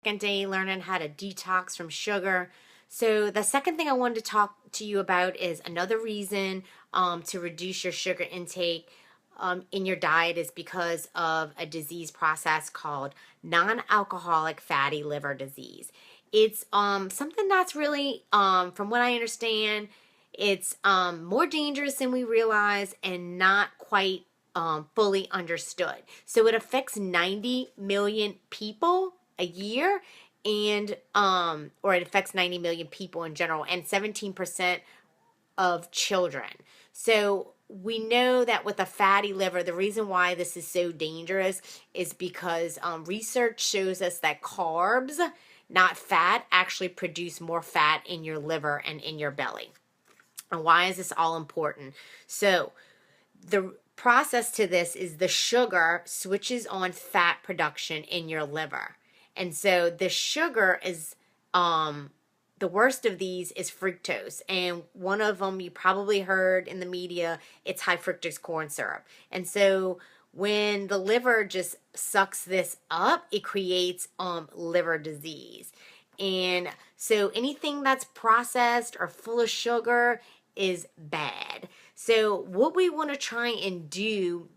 second day learning how to detox from sugar. So the second thing I wanted to talk to you about is another reason to reduce your sugar intake in your diet is because of a disease process called non-alcoholic fatty liver disease. It's something that's really, from what I understand, it's more dangerous than we realize and not quite fully understood. So it affects 90 million people a year, and or it affects 90 million people in general, and 17% of children. So we know that with a fatty liver, the reason why this is so dangerous is because research shows us that carbs, not fat, actually produce more fat in your liver and in your belly. And why is this all important? So the process to this is the sugar switches on fat production in your liver. And so the sugar is the worst of these is fructose, and one of them you probably heard in the media, it's high fructose corn syrup. And so when the liver just sucks this up, it creates liver disease. And so anything that's processed or full of sugar is bad. So what we want to try and do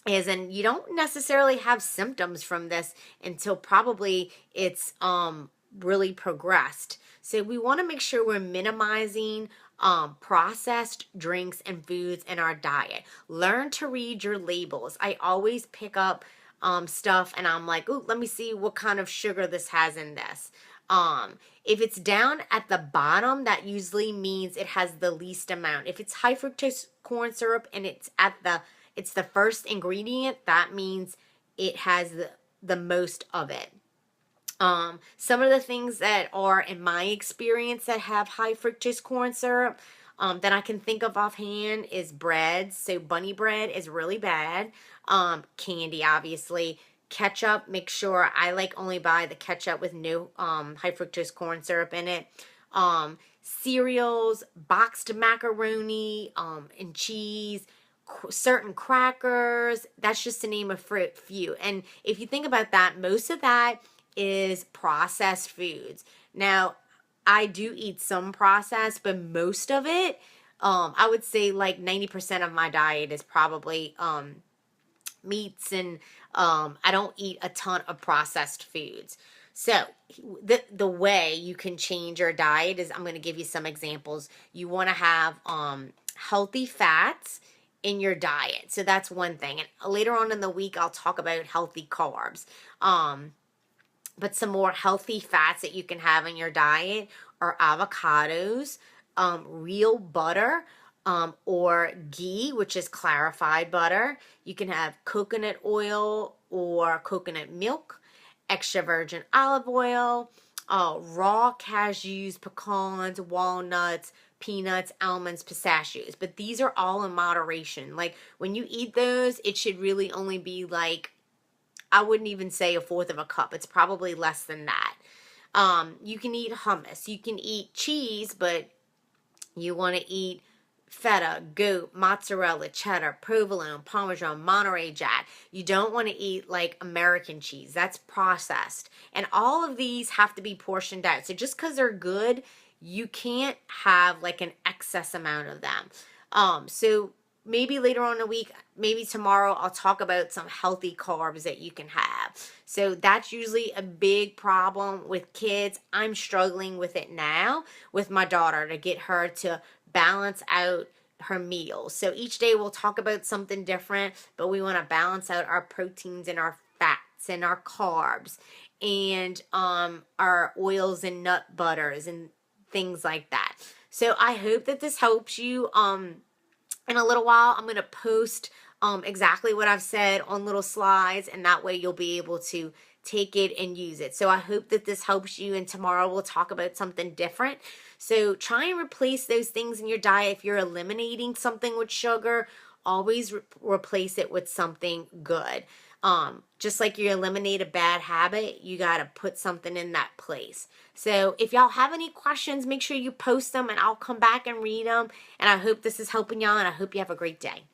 is, and you don't necessarily have symptoms from this until probably it's really progressed. So we want to make sure we're minimizing processed drinks and foods in our diet. Learn to read your labels. I always pick up stuff and I'm like, ooh, let me see what kind of sugar this has in this. If it's down at the bottom, that usually means it has the least amount. If it's high fructose corn syrup and it's the first ingredient, that means it has the most of it. Some of the things that are, in my experience, that have high fructose corn syrup that I can think of offhand is bread. So bunny bread is really bad. Candy, obviously. Ketchup, make sure I only buy the ketchup with no high fructose corn syrup in it. Cereals, boxed macaroni, and cheese, certain crackers. That's just to name a few. And if you think about that, most of that is processed foods. Now, I do eat some processed, but most of it, I would say 90% of my diet is probably meats, and I don't eat a ton of processed foods. So the way you can change your diet is, I'm going to give you some examples. You want to have healthy fats in your diet. So that's one thing. And later on in the week, I'll talk about healthy carbs. But some more healthy fats that you can have in your diet are avocados, real butter, or ghee, which is clarified butter. You can have coconut oil or coconut milk, extra virgin olive oil, raw cashews, pecans, walnuts, peanuts, almonds, pistachios. But these are all in moderation. When you eat those, it should really only be I wouldn't even say a fourth of a cup. It's probably less than that. You can eat hummus. You can eat cheese, but you want to eat feta, goat, mozzarella, cheddar, provolone, parmesan, Monterey Jack. You don't want to eat American cheese. That's processed. And all of these have to be portioned out. So just because they're good, you can't have an excess amount of them. So maybe later on in the week, maybe tomorrow, I'll talk about some healthy carbs that you can have. So that's usually a big problem with kids. I'm struggling with it now with my daughter to get her to balance out her meals. So each day we'll talk about something different, but we want to balance out our proteins and our fats and our carbs and our oils and nut butters and things like that. So I hope that this helps you. In a little while, I'm going to post exactly what I've said on little slides, and that way you'll be able to take it and use it. So I hope that this helps you, and tomorrow we'll talk about something different. So try and replace those things in your diet. If you're eliminating something with sugar, always replace it with something good. Just like you eliminate a bad habit, you got to put something in that place. So if y'all have any questions, make sure you post them and I'll come back and read them. And I hope this is helping y'all, and I hope you have a great day.